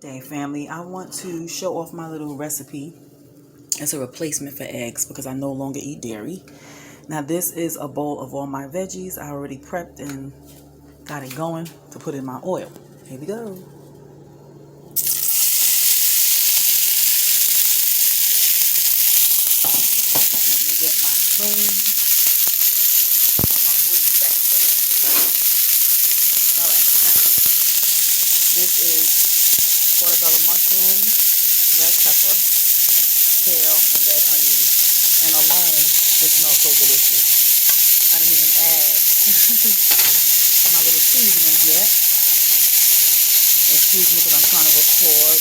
Day family, I want to show off my little recipe. It's a replacement for eggs because I no longer eat dairy. Now this is a bowl of all my veggies. I already prepped and got it going to put in my oil. Here we go. Let me get my spoon. Alright, now this is portobello mushrooms, red pepper, kale, and red onion. And alone, it smells so delicious. I didn't even add my little seasonings yet. Excuse me because I'm trying to record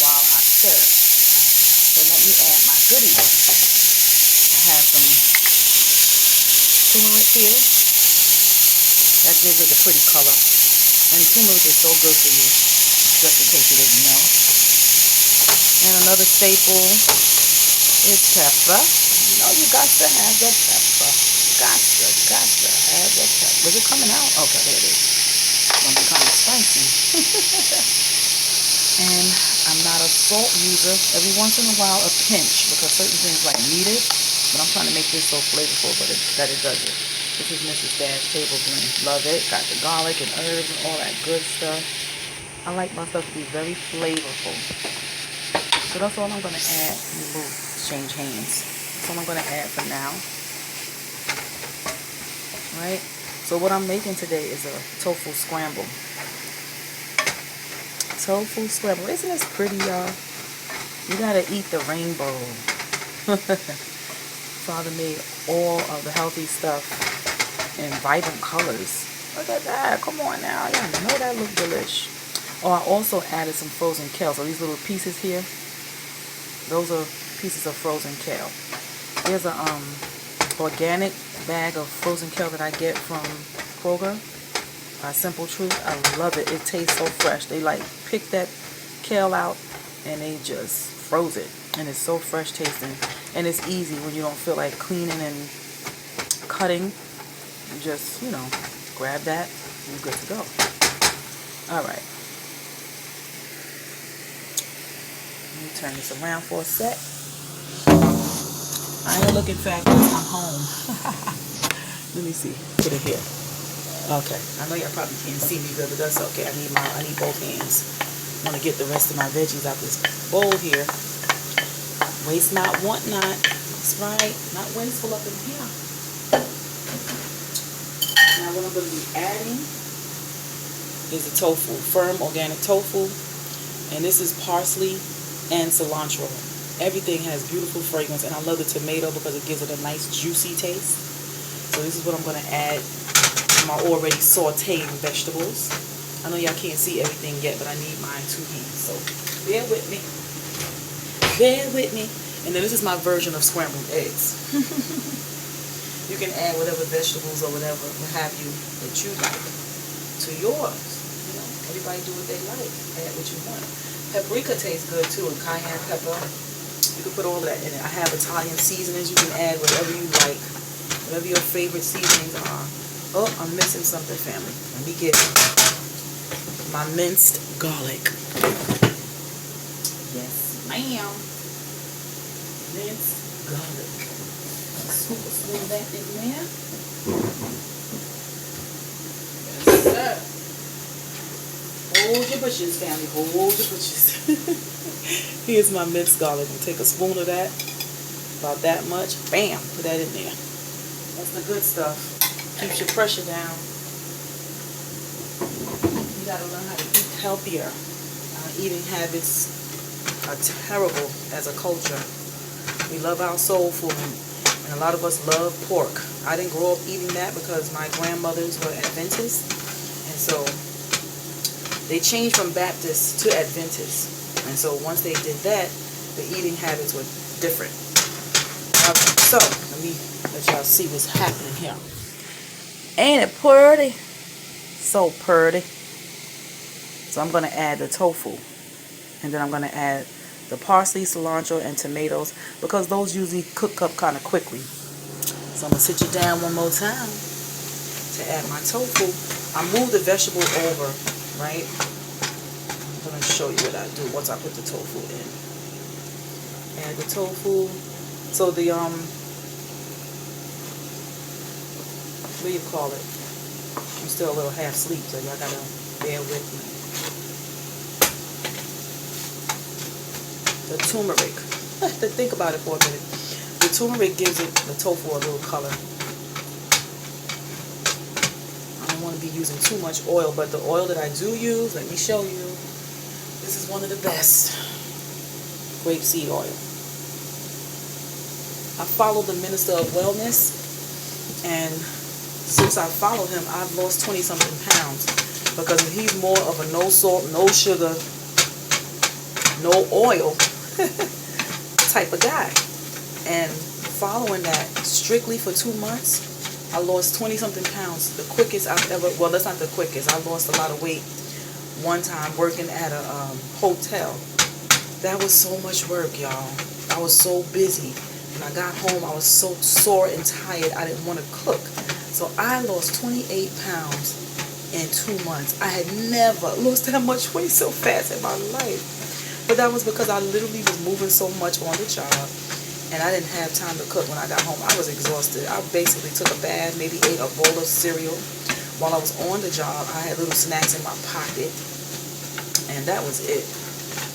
while I stir. So let me add my goodies. I have some turmeric here. That gives it a pretty color. And turmeric is so good for you, just in case you didn't know. And another staple is pepper. You know you got to have the pepper. Got to have the pepper. Was it coming out? Okay, there it is. It's going to be kind of spicy. And I'm not a salt user. Every once in a while, a pinch, because certain things like need it. But I'm trying to make this so flavorful that it does it. This is Mrs. Dad's table blend. Love it. Got the garlic and herbs and all that good stuff. I like my stuff to be very flavorful. So that's all I'm going to add. We'll exchange hands. That's all I'm going to add for now. Right? So what I'm making today is a tofu scramble. Tofu scramble. Isn't this pretty, y'all? You got to eat the rainbow. Father made all of the healthy stuff in vibrant colors. Look at that. Come on now. Y'all know that look delish. Oh, I also added some frozen kale. So these little pieces here, those are pieces of frozen kale. There's a organic bag of frozen kale that I get from Kroger. Simple Truth. I love it. It tastes so fresh. They like pick that kale out and they just froze it. And it's so fresh tasting. And it's easy when you don't feel like cleaning and cutting. You just, you know, grab that and you're good to go. Alright. Let me turn this around for a sec. I ain't looking fabulous. I'm home. Let me see. Put it here. Okay. I know y'all probably can't see me good, but that's okay. I need both hands. I want to get the rest of my veggies out this bowl here. Waste not, want not. That's right. Not wasteful up in here. Now what I'm going to be adding is the tofu. Firm organic tofu. And this is parsley and cilantro. Everything has beautiful fragrance. And I love the tomato because it gives it a nice juicy taste. So this is what I'm going to add to my already sauteed vegetables. I know y'all can't see everything yet, but I need mine 2 hands. So bear with me. Bear with me. And then this is my version of scrambled eggs. You can add whatever vegetables or whatever have you that you like to yours. You know, everybody do what they like. Add what you want. Paprika tastes good too, and cayenne pepper. You can put all of that in it. I have Italian seasonings. You can add whatever you like. Whatever your favorite seasonings are. Oh, I'm missing something, family. Let me get my minced garlic. Yes, ma'am. Minced garlic. Spoon that in there. Yes, sir. Hold your britches, family. Hold your britches. Here's my minced garlic. You take a spoon of that. About that much. Bam. Put that in there. That's the good stuff. Keeps your pressure down. You gotta learn how to eat healthier. Eating habits are terrible as a culture. We love our soul food, and a lot of us love pork. I didn't grow up eating that because my grandmothers were Adventists, and so they changed from Baptist to Adventist. And so once they did that, the eating habits were different. Okay, so let me let y'all see what's happening here. Ain't it pretty? So pretty. So I'm going to add the tofu. And then I'm going to add the parsley, cilantro, and tomatoes. Because those usually cook up kind of quickly. So I'm going to sit you down one more time to add my tofu. I moved the vegetable over, right? I'm going to show you what I do once I put the tofu in. Add the tofu. So the what do you call it? I'm still a little half asleep, so y'all gotta bear with me. The turmeric. Think about it for a minute. The turmeric gives it, the tofu, a little color. I don't want to be using too much oil, but the oil that I do use, let me show you. This is one of the best. Grapeseed oil. I follow the Minister of Wellness, and since I followed him, I've lost 20-something pounds, because he's more of a no salt, no sugar, no oil type of guy. And following that strictly for 2 months, I lost 20-something pounds. The quickest I've ever, well, that's not the quickest. I lost a lot of weight one time working at a hotel. That was so much work, y'all. I was so busy. When I got home, I was so sore and tired, I didn't want to cook. So I lost 28 pounds in 2 months. I had never lost that much weight so fast in my life. But that was because I literally was moving so much on the job, and I didn't have time to cook when I got home. I was exhausted. I basically took a bath, maybe ate a bowl of cereal. While I was on the job, I had little snacks in my pocket, and that was it.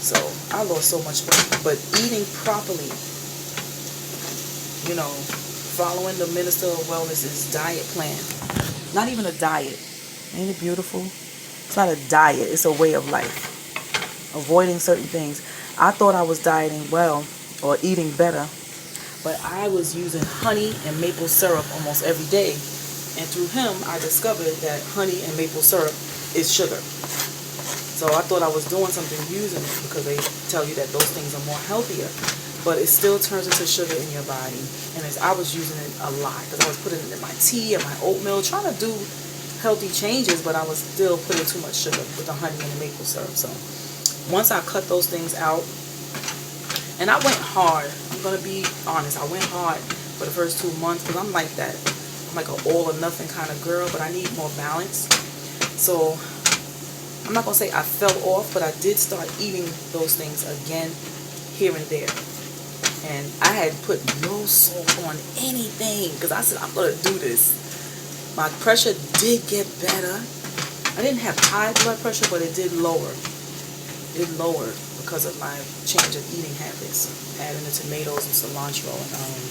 So I lost so much weight. But eating properly, you know, following the Minister of Wellness's diet plan. Not even a diet. Ain't it beautiful? It's not a diet. It's a way of life. Avoiding certain things. I thought I was dieting well or eating better, but I was using honey and maple syrup almost every day. And through him, I discovered that honey and maple syrup is sugar. So I thought I was doing something using it, because they tell you that those things are more healthier. But it still turns into sugar in your body. And I was using it a lot, because I was putting it in my tea and my oatmeal, trying to do healthy changes, but I was still putting too much sugar with the honey and the maple syrup. So once I cut those things out, and I went hard, I'm going to be honest, I went hard for the first 2 months, because I'm like that. I'm like an all or nothing kind of girl, but I need more balance. So I'm not going to say I fell off, but I did start eating those things again here and there. And I had put no salt on anything, because I said, I'm going to do this. My pressure did get better. I didn't have high blood pressure, but it did lower. It lowered because of my change of eating habits. Adding the tomatoes and cilantro. And,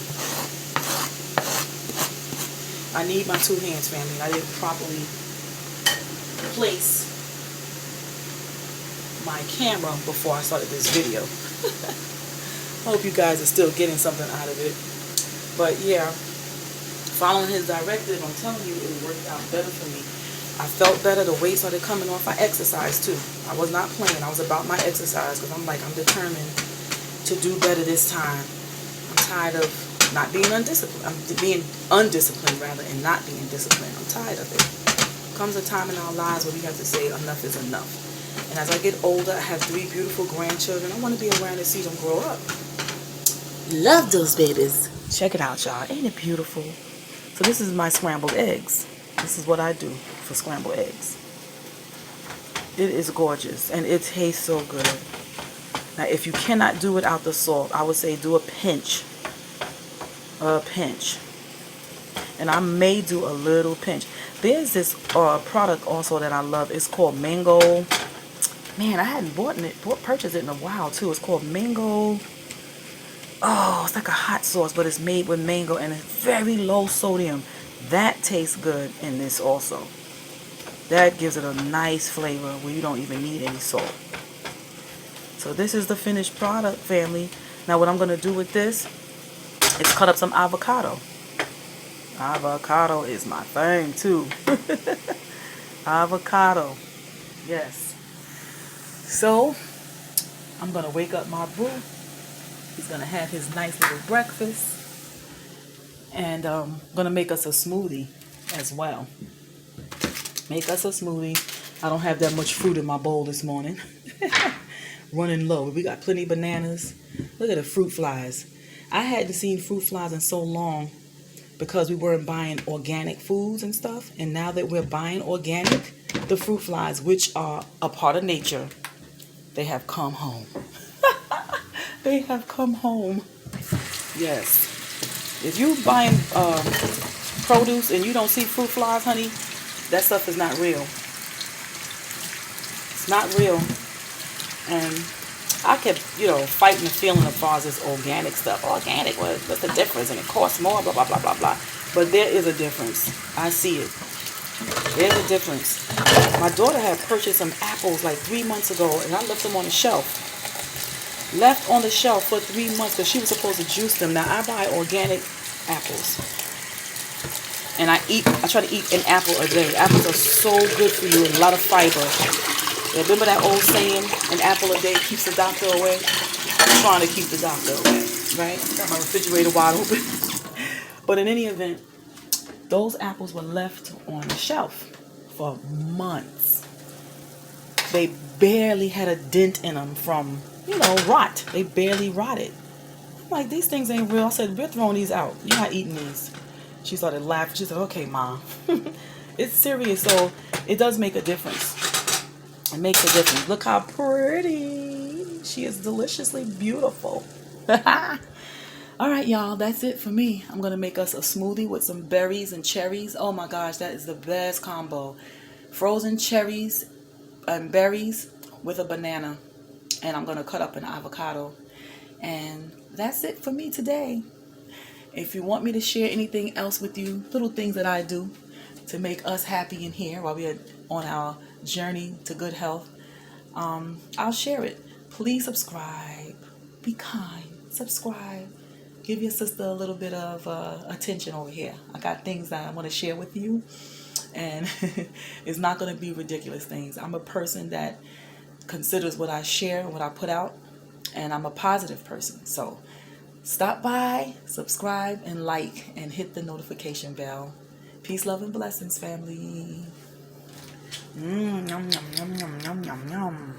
I need my 2 hands, family. I didn't properly place my camera before I started this video. I hope you guys are still getting something out of it. But yeah, following his directive, I'm telling you, it worked out better for me. I felt better. The weight started coming off. I exercised too. I was not playing. I was about my exercise, because I'm like, I'm determined to do better this time. I'm tired of not being undisciplined. I'm being undisciplined rather, and not being disciplined. I'm tired of it. Comes a time in our lives where we have to say enough is enough. And as I get older, I have 3 beautiful grandchildren. I want to be around to see them grow up. Love those babies. Check it out, y'all. Ain't it beautiful? So this is my scrambled eggs. This is what I do for scrambled eggs. It is gorgeous, and it tastes so good. Now, if you cannot do without the salt, I would say do a pinch. A pinch. And I may do a little pinch. There's this product also that I love. It's called Mango. Man, I hadn't purchased it in a while too. It's called Mango. Oh, it's like a hot sauce, but it's made with mango, and it's very low sodium. That tastes good in this also. That gives it a nice flavor where you don't even need any salt. So this is the finished product, family. Now what I'm going to do with this is cut up some avocado. Avocado is my thing too. Avocado. Yes. So I'm going to wake up my boo. He's going to have his nice little breakfast. And I'm going to make us a smoothie as well. Make us a smoothie. I don't have that much fruit in my bowl this morning. Running low. We got plenty of bananas. Look at the fruit flies. I hadn't seen fruit flies in so long because we weren't buying organic foods and stuff. And now that we're buying organic, the fruit flies, which are a part of nature, They have come home. They have come home. Yes. If you buying produce and you don't see fruit flies, honey, that stuff is not real. It's not real. And I kept, fighting the feeling as far as this organic stuff. Organic, what's the difference? And it costs more, blah, blah, blah, blah, blah. But there is a difference. I see it. There's a difference. My daughter had purchased some apples like 3 months ago, and I left them on the shelf. Left on the shelf for 3 months because she was supposed to juice them. Now, I buy organic apples. And I try to eat an apple a day. Apples are so good for you and a lot of fiber. Remember that old saying, an apple a day keeps the doctor away? I'm trying to keep the doctor away, right? Got my refrigerator wide open. But in any event, those apples were left on the shelf for months. They barely had a dent in them from, rot. They barely rotted. I'm like, these things ain't real. I said, we're throwing these out. You're not eating these. She started laughing. She said, okay, Mom. It's serious. So it does make a difference. It makes a difference. Look how pretty. She is deliciously beautiful. All right, y'all. That's it for me. I'm going to make us a smoothie with some berries and cherries. Oh, my gosh. That is the best combo. Frozen cherries and berries with a banana. And I'm going to cut up an avocado. And that's it for me today. If you want me to share anything else with you, little things that I do to make us happy in here while we are on our journey to good health, I'll share it. Please subscribe. Be kind. Subscribe. Give your sister a little bit of attention over here. I got things that I want to share with you. And it's not going to be ridiculous things. I'm a person that considers what I share and what I put out. And I'm a positive person. So stop by, subscribe, and like, and hit the notification bell. Peace, love, and blessings, family. Yum, yum, yum, yum, yum, yum, yum.